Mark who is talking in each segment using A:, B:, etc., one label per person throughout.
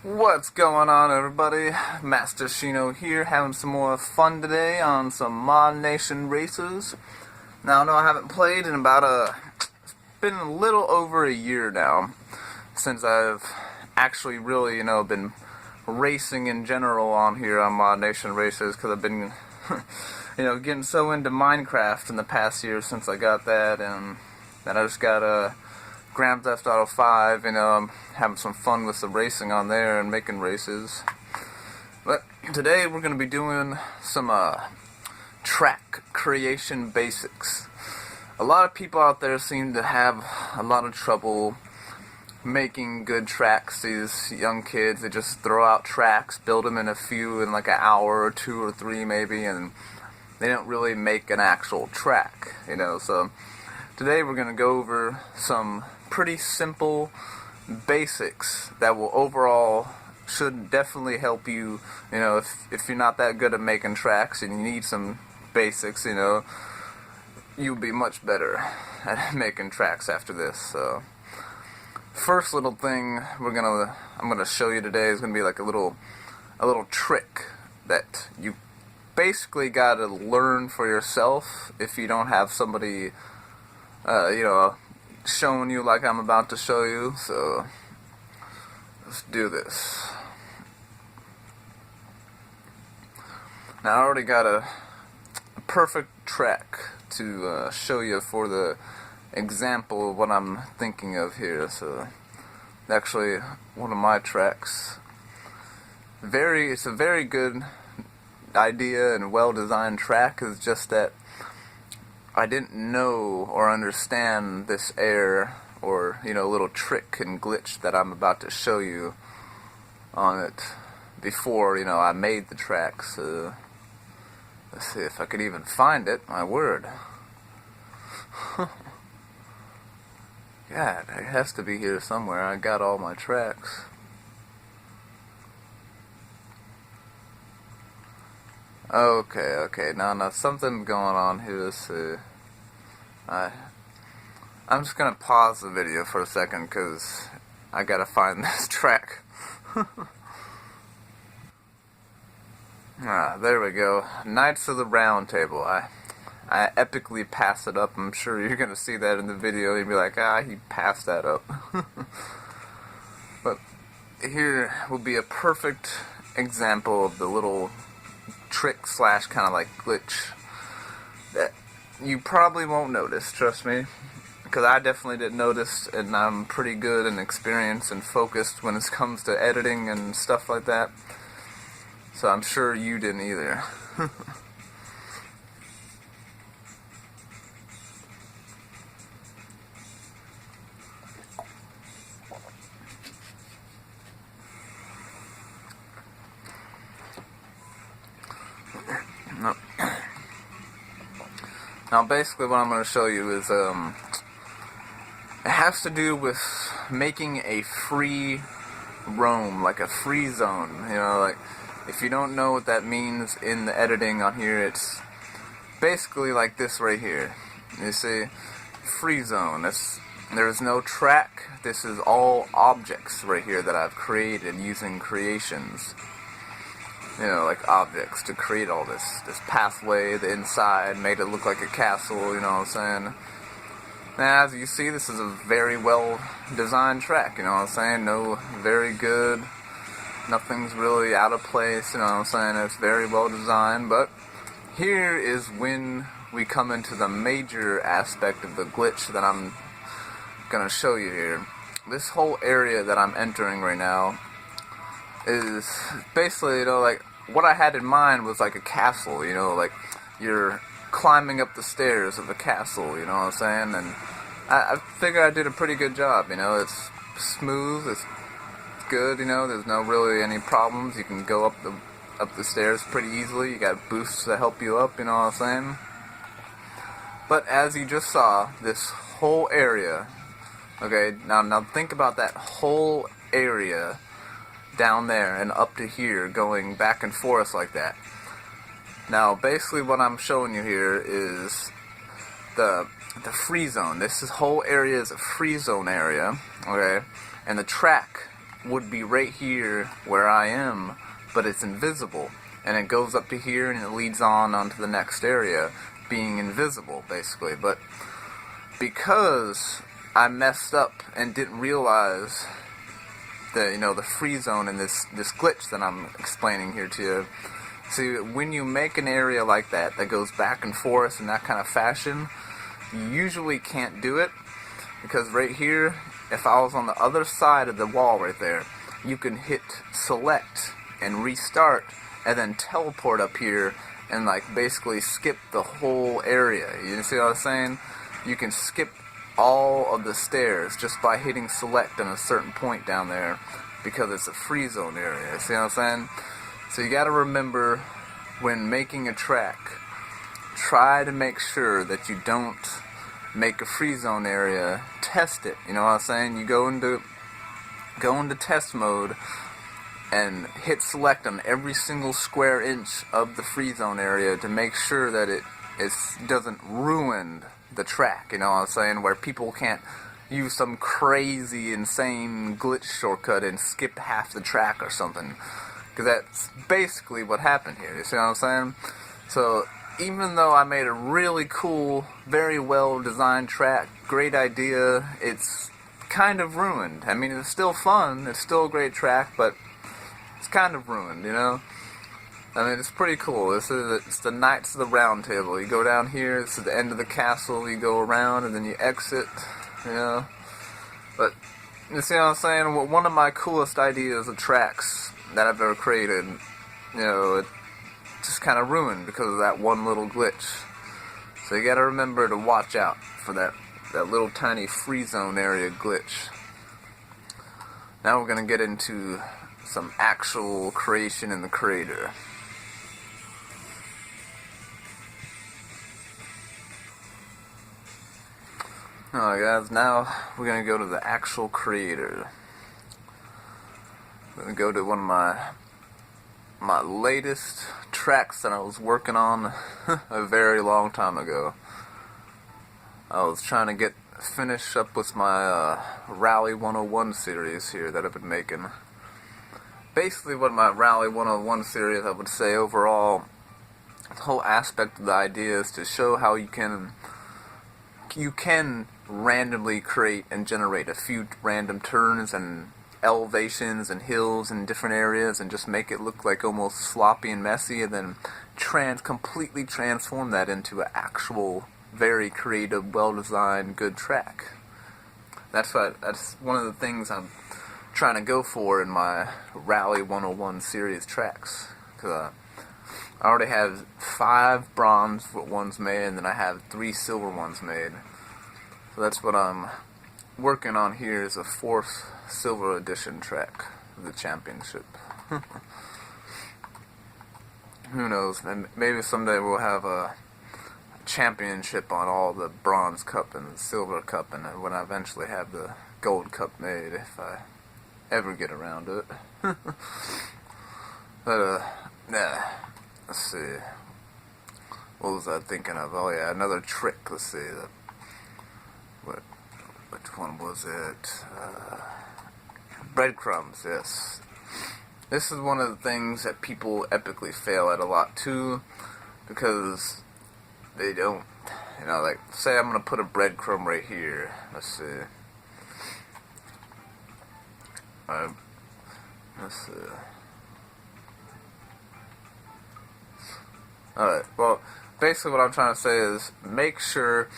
A: What's going on, everybody? Master Shino here, having some more fun today on some Mod Nation races. Now, no, I haven't played in it's been a little over a year now since I've actually really, been racing in general on here on Mod Nation races, because I've been, getting so into Minecraft in the past year since I got that, and then I just got Grand Theft Auto 5, I'm having some fun with the racing on there and making races. But today we're going to be doing some track creation basics. A lot of people out there seem to have a lot of trouble making good tracks. These young kids, they just throw out tracks, build them in like an hour or two or three maybe, and they don't really make an actual track, so today we're going to go over some pretty simple basics that will overall should definitely help you, if you're not that good at making tracks and you need some basics, you'll be much better at making tracks after this. So first little thing I'm gonna show you today is gonna be like a little trick that you basically gotta learn for yourself if you don't have somebody showing you like I'm about to show you. So let's do this. Now I already got a perfect track to show you for the example of what I'm thinking of here. So actually one of my tracks. It's a very good idea and well designed track. Is just that I didn't know or understand this error or, little trick and glitch that I'm about to show you on it before, I made the track. So let's see if I could even find it. My word. God, it has to be here somewhere. I got all my tracks. Okay, now something's going on here. Let's see. I'm just gonna pause the video for a second because I gotta find this track. There we go. Knights of the Round Table. I epically passed it up. I'm sure you're gonna see that in the video. You'll be like, he passed that up. But here will be a perfect example of the little trick / kind of like glitch that you probably won't notice, trust me, because I definitely didn't notice, and I'm pretty good and experienced and focused when it comes to editing and stuff like that, so I'm sure you didn't either. Now basically what I'm going to show you is, it has to do with making a free roam, like a free zone, like, if you don't know what that means in the editing on here, it's basically like this right here. You see, free zone, there is no track, this is all objects right here that I've created using creations. Like objects to create all this pathway, the inside, made it look like a castle, you know what I'm saying? Now, as you see, this is a very well designed track, you know what I'm saying? Very good, nothing's really out of place, you know what I'm saying? It's very well designed, but here is when we come into the major aspect of the glitch that I'm gonna show you here. This whole area that I'm entering right now is basically, like, what I had in mind was like a castle, like you're climbing up the stairs of a castle, you know what I'm saying? And I figured I did a pretty good job, it's smooth, it's good, there's no really any problems. You can go up the stairs pretty easily. You got boosts to help you up, you know what I'm saying? But as you just saw, this whole area, okay, now think about that whole area down there and up to here, going back and forth like that. Now basically what I'm showing you here is the free zone. This whole area is a free zone area, okay, and the track would be right here where I am, but it's invisible. And it goes up to here and it leads on onto the next area, being invisible, basically. But because I messed up and didn't realize the free zone and this glitch that I'm explaining here to you. See, when you make an area like that goes back and forth in that kind of fashion, you usually can't do it, because right here, if I was on the other side of the wall right there, you can hit select and restart and then teleport up here and basically skip the whole area. You see what I'm saying? You can skip all of the stairs just by hitting select on a certain point down there, because it's a free zone area. See what I'm saying? So you gotta remember, when making a track, try to make sure that you don't make a free zone area. Test it, you know what I'm saying? You go into test mode and hit select on every single square inch of the free zone area to make sure that it doesn't ruin the track, you know what I'm saying, where people can't use some crazy, insane glitch shortcut and skip half the track or something, because that's basically what happened here, you see what I'm saying? So, even though I made a really cool, very well designed track, great idea, it's kind of ruined. I mean, it's still fun, it's still a great track, but it's kind of ruined, you know? I mean, it's pretty cool. It's the Knights of the Round Table. You go down here, it's at the end of the castle, you go around, and then you exit, you know? But, you see what I'm saying? One of my coolest ideas of tracks that I've ever created, you know, it just kind of ruined because of that one little glitch. So you gotta remember to watch out for that little tiny free zone area glitch. Now we're gonna get into some actual creation in the creator. Alright guys, now we're going to go to the actual creator. I'm going to go to one of my latest tracks that I was working on a very long time ago. I was trying to finish up with my Rally 101 series here that I've been making. Basically what my Rally 101 series, I would say overall, the whole aspect of the idea is to show how you can randomly create and generate a few random turns and elevations and hills in different areas and just make it look like almost sloppy and messy, and then completely transform that into an actual very creative, well-designed, good track. That's one of the things I'm trying to go for in my Rally 101 series tracks, because I already have 5 bronze ones made, and then I have 3 silver ones made. So that's what I'm working on here, is a 4th silver edition track of the championship. Who knows, maybe someday we'll have a championship on all the bronze cup and the silver cup, and when I eventually have the gold cup made, if I ever get around to it. But, yeah, let's see. What was I thinking of? Oh yeah, another trick, let's see. Which one was it? Breadcrumbs, yes. This is one of the things that people epically fail at a lot too, because they don't, you know, like, say I'm going to put a breadcrumb right here. Let's see. Let's see. Alright, well, basically what I'm trying to say is make sure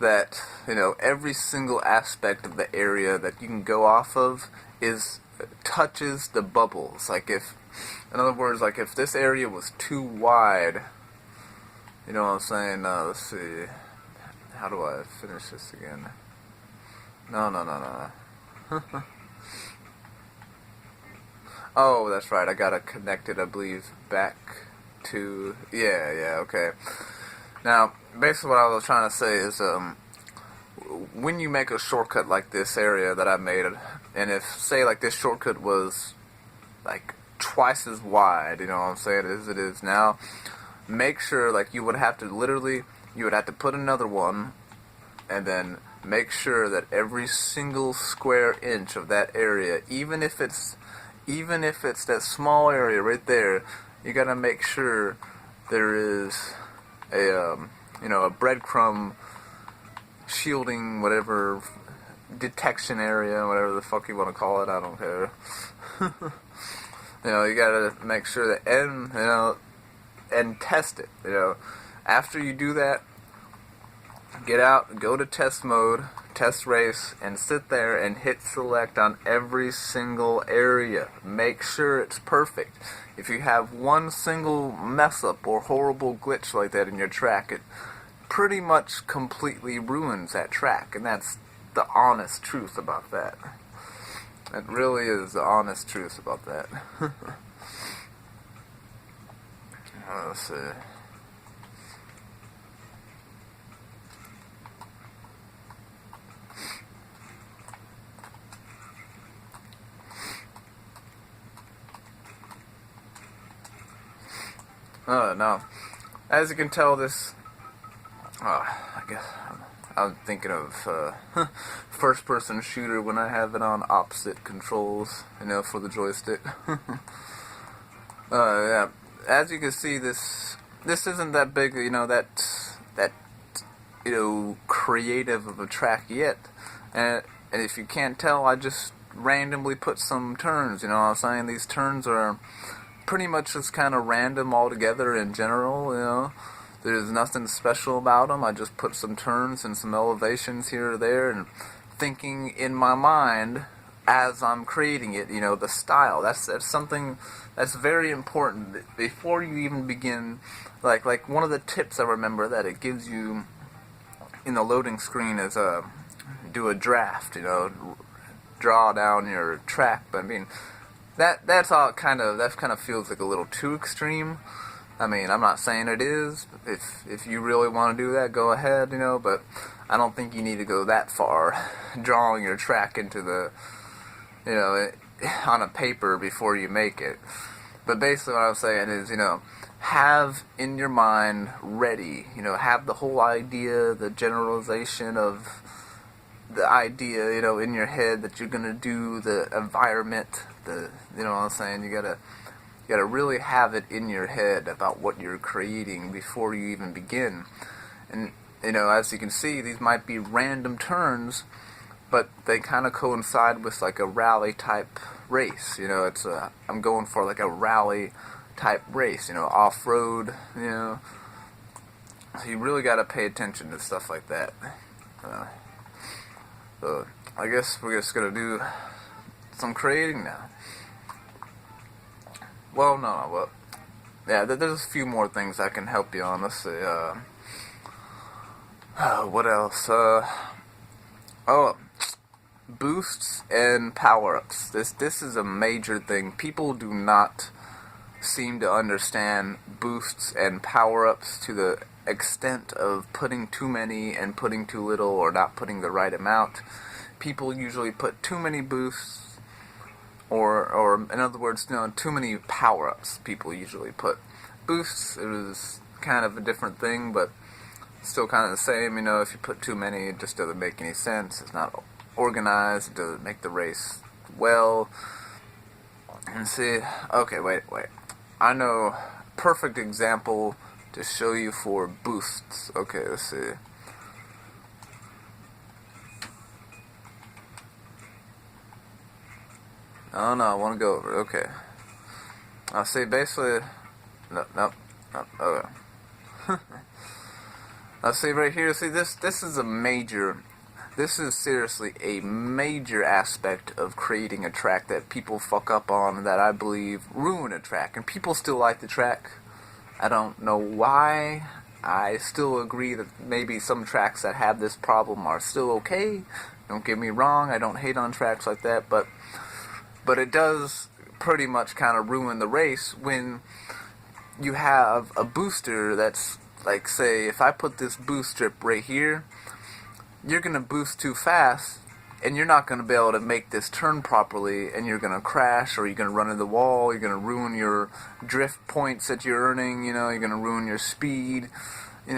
A: that, you know, every single aspect of the area that you can go off of touches the bubbles. Like in other words, like if this area was too wide, you know what I'm saying? Let's see. How do I finish this again? No. Oh, that's right. I gotta connect it, I believe, back to... Yeah, okay. Now, basically what I was trying to say is, when you make a shortcut like this area that I made, and if, say, like, this shortcut was, like, twice as wide, you know what I'm saying, as it is now, make sure, like, you would have to put another one, and then make sure that every single square inch of that area, even if it's that small area right there, you gotta make sure there is a a breadcrumb shielding, whatever, detection area, whatever the fuck you want to call it. I don't care. You gotta make sure that, and test it. After you do that, get out, go to test mode, test race, and sit there and hit select on every single area. Make sure it's perfect. If you have one single mess up or horrible glitch like that in your track, it pretty much completely ruins that track, and that's the honest truth about that. It really is the honest truth about that. Let's see. Now, as you can tell, this, I guess, I'm thinking of first-person shooter when I have it on opposite controls, for the joystick. Yeah, as you can see, this isn't that big, that creative of a track yet, and if you can't tell, I just randomly put some turns. What I'm saying? These turns are pretty much just kind of random altogether in general. There's nothing special about them. I just put some turns and some elevations here or there, and thinking in my mind as I'm creating it, the style. That's something that's very important before you even begin. Like one of the tips I remember that it gives you in the loading screen is do a draft. Draw down your track. But I mean, that's all kind of feels like a little too extreme. I mean, I'm not saying it is. If you really want to do that, go ahead, but I don't think you need to go that far, drawing your track into the, on a paper before you make it. But basically what I'm saying is, have in your mind ready, have the whole idea, the generalization of the idea, in your head that you're going to do, the environment, what I'm saying, you gotta really have it in your head about what you're creating before you even begin. And, as you can see, these might be random turns, but they kind of coincide with like a rally type race. I'm going for like a rally type race, off-road, so you really gotta pay attention to stuff like that. So I guess we're just gonna do some creating now. Well, no, well, yeah, there's a few more things I can help you on. Let's see, what else? Boosts and power-ups. This is a major thing. People do not seem to understand boosts and power-ups to the extent of putting too many and putting too little, or not putting the right amount. People usually put too many boosts, or in other words, too many power-ups. People usually put boosts. It was kind of a different thing, but still kind of the same. If you put too many, it just doesn't make any sense. It's not organized. It doesn't make the race well. And see, okay, wait. I know a perfect example to show you for boosts. Okay, let's see. Oh no, I want to go over it. Okay. I'll see, basically, nope, okay. I'll see right here, see, this is seriously a major aspect of creating a track that people fuck up on, that I believe ruin a track, and people still like the track. I don't know why. I still agree that maybe some tracks that have this problem are still okay. Don't get me wrong, I don't hate on tracks like that, but it does pretty much kind of ruin the race when you have a booster that's, like, say, if I put this boost strip right here, you're going to boost too fast, and you're not going to be able to make this turn properly, and you're going to crash, or you're going to run into the wall, you're going to ruin your drift points that you're earning, you're going to ruin your speed,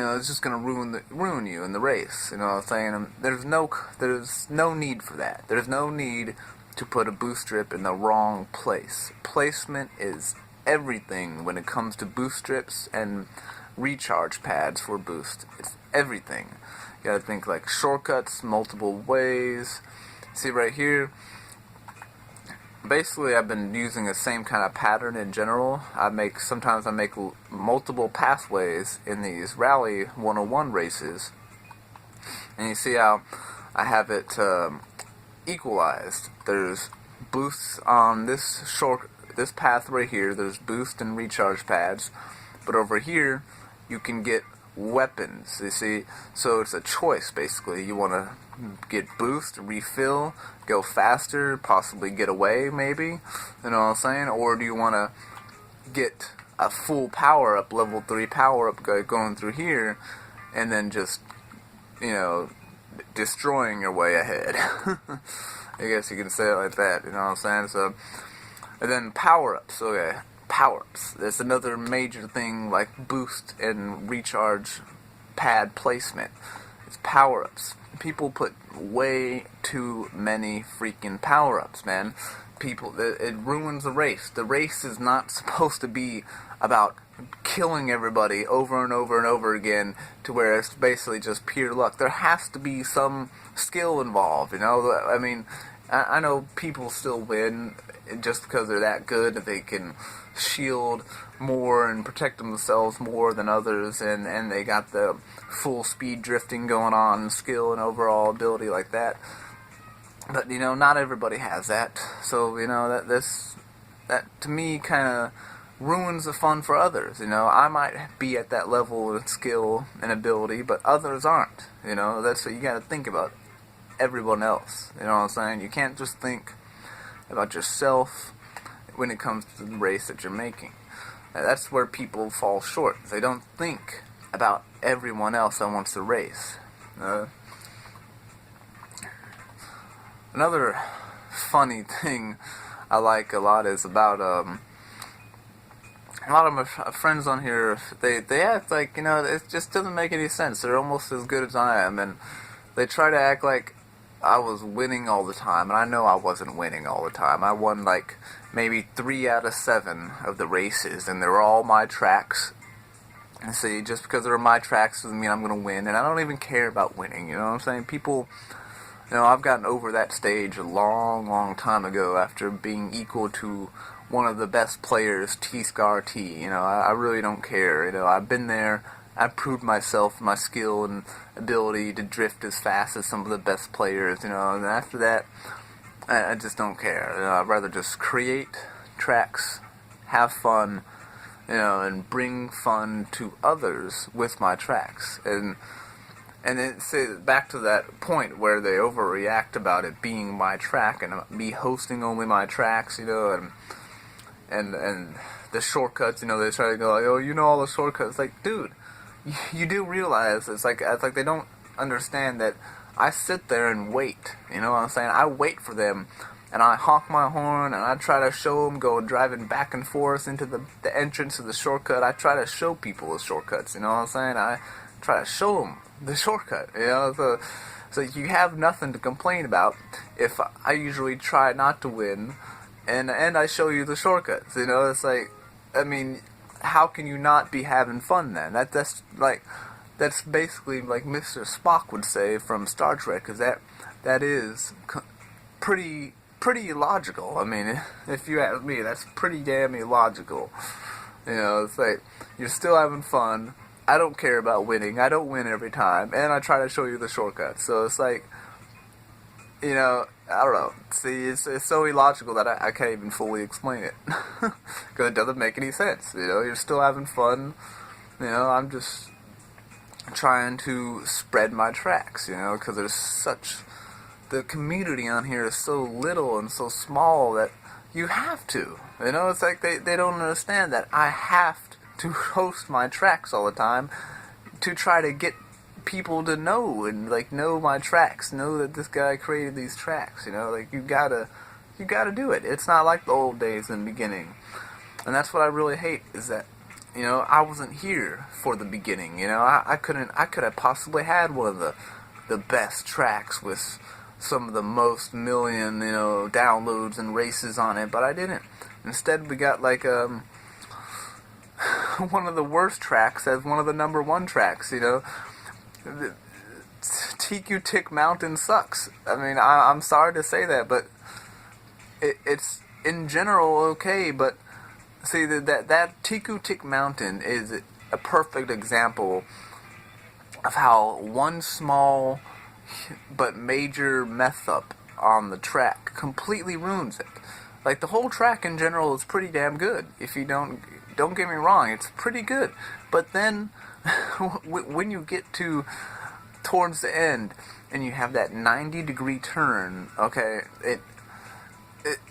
A: it's just gonna ruin you in the race. You know what I'm saying? And there's no need for that. There's no need to put a boost strip in the wrong place. Placement is everything when it comes to boost strips and recharge pads for boost. It's everything. You gotta think like shortcuts, multiple ways. See right here, basically I've been using the same kind of pattern in general. Sometimes I make multiple pathways in these Rally 101 races, and you see how I have it equalized. There's boosts on this path right here. There's boost and recharge pads, but over here you can get weapons, you see. So it's a choice basically. You want to get boost, refill, go faster, possibly get away maybe, you know what I'm saying? Or do you want to get a full power up, level 3 power up going through here, and then just, destroying your way ahead. I guess you can say it like that, you know what I'm saying? So, and then power-ups, okay. Power-ups. That's another major thing like boost and recharge pad placement. It's power-ups. People put way too many freaking power-ups, man. It ruins the race. The race is not supposed to be about killing everybody over and over and over again to where it's basically just pure luck. There has to be some skill involved, I mean, I know people still win just because they're that good, that they can shield more and protect themselves more than others, and they got the full speed drifting going on, and skill and overall ability like that. But, not everybody has that. So, that to me kind of ruins the fun for others. I might be at that level of skill and ability, but others aren't. That's what you got to think about. Everyone else. You know what I'm saying? You can't just think about yourself when it comes to the race that you're making. That's where people fall short. They don't think about everyone else that wants to race. Another funny thing I like a lot is about a lot of my friends on here, they act like, it just doesn't make any sense. They're almost as good as I am, and they try to act like I was winning all the time, and I know I wasn't winning all the time. I won like maybe 3 out of 7 of the races, and they were all my tracks. And see, just because they're my tracks doesn't mean I'm going to win, and I don't even care about winning, you know what I'm saying? People, I've gotten over that stage a long, long time ago after being equal to one of the best players, T-Scar T. I really don't care. I've been there. I proved myself, my skill and ability to drift as fast as some of the best players, and after that, I just don't care. I'd rather just create tracks, have fun, and bring fun to others with my tracks. And then say back to that point where they overreact about it being my track and me hosting only my tracks, and the shortcuts, they try to go like, oh, all the shortcuts. Like, dude, you do realize it's like they don't understand that I sit there and wait. You know what I'm saying? I wait for them, and I honk my horn, and I try to show them driving back and forth into the entrance of the shortcut. I try to show people the shortcuts. You know what I'm saying? I try to show them the shortcut. So you have nothing to complain about if I usually try not to win, and I show you the shortcuts. It's like, I mean, how can you not be having fun then? That's basically like Mr. Spock would say from Star Trek, because that is pretty illogical. I mean, if you ask me, that's pretty damn illogical. It's like, you're still having fun. I don't care about winning. I don't win every time, and I try to show you the shortcuts. So it's like, I don't know. See, it's so illogical that I can't even fully explain it. Because it doesn't make any sense. You're still having fun. I'm just trying to spread my tracks, because the community on here is so little and so small that you have to. It's like they don't understand that I have to host my tracks all the time to try to get people to know and know my tracks, know that this guy created these tracks. You gotta do it. It's not like the old days in the beginning, and that's what I really hate, is that I wasn't here for the beginning. I could have possibly had one of the best tracks with some of the most million, downloads and races on it, but I didn't. Instead, we got like one of the worst tracks as one of the number one tracks. TQ Tick Mountain sucks. I mean, I'm sorry to say that, but it's in general okay, but see, that TQ Tick Mountain is a perfect example of how one small but major mess up on the track completely ruins it. Like, the whole track in general is pretty damn good. If you don't get me wrong, it's pretty good. But then, when you get towards the end, and you have that 90-degree turn, okay, it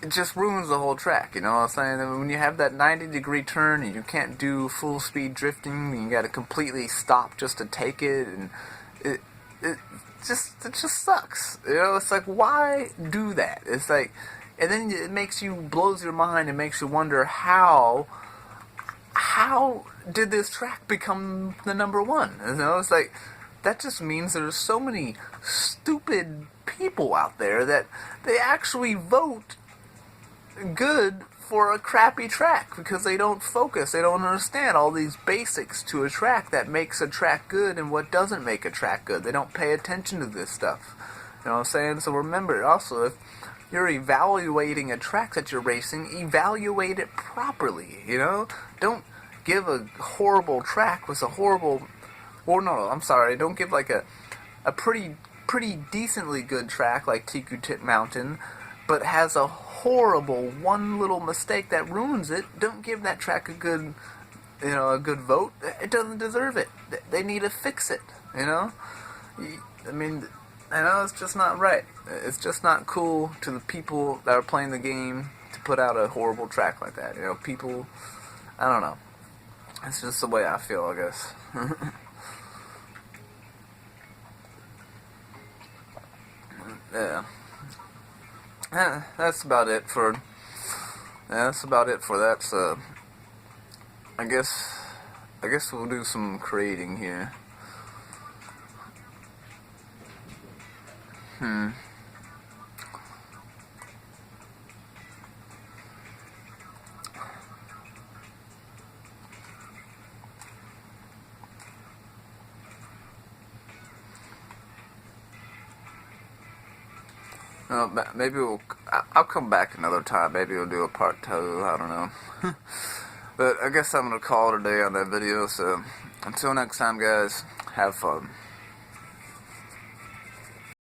A: just ruins the whole track, you know what I'm saying? When you have that 90-degree turn, and you can't do full-speed drifting, and you gotta completely stop just to take it, and it just sucks. It's like, why do that? It's like, and then it blows your mind, and makes you wonder how did this track become the number one? It's like, that just means there's so many stupid people out there that they actually vote good for a crappy track because they don't focus, they don't understand all these basics to a track that makes a track good and what doesn't make a track good. They don't pay attention to this stuff. You know what I'm saying? So remember, also, if you're evaluating a track that you're racing, evaluate it properly, Don't give a horrible track with a horrible... Well, no, I'm sorry, don't give like a pretty decently good track like TQ Tick Mountain, but has a horrible one little mistake that ruins it. Don't give that track a good vote. It doesn't deserve it. They need to fix it, I mean, it's just not right. It's just not cool to the people that are playing the game to put out a horrible track like that. People, I don't know. It's just the way I feel, I guess. Yeah. That's about it for that. So I guess we'll do some creating here. Maybe I'll come back another time. Maybe we'll do a part 2. I don't know. But I guess I'm going to call it a day on that video. So until next time, guys, have fun.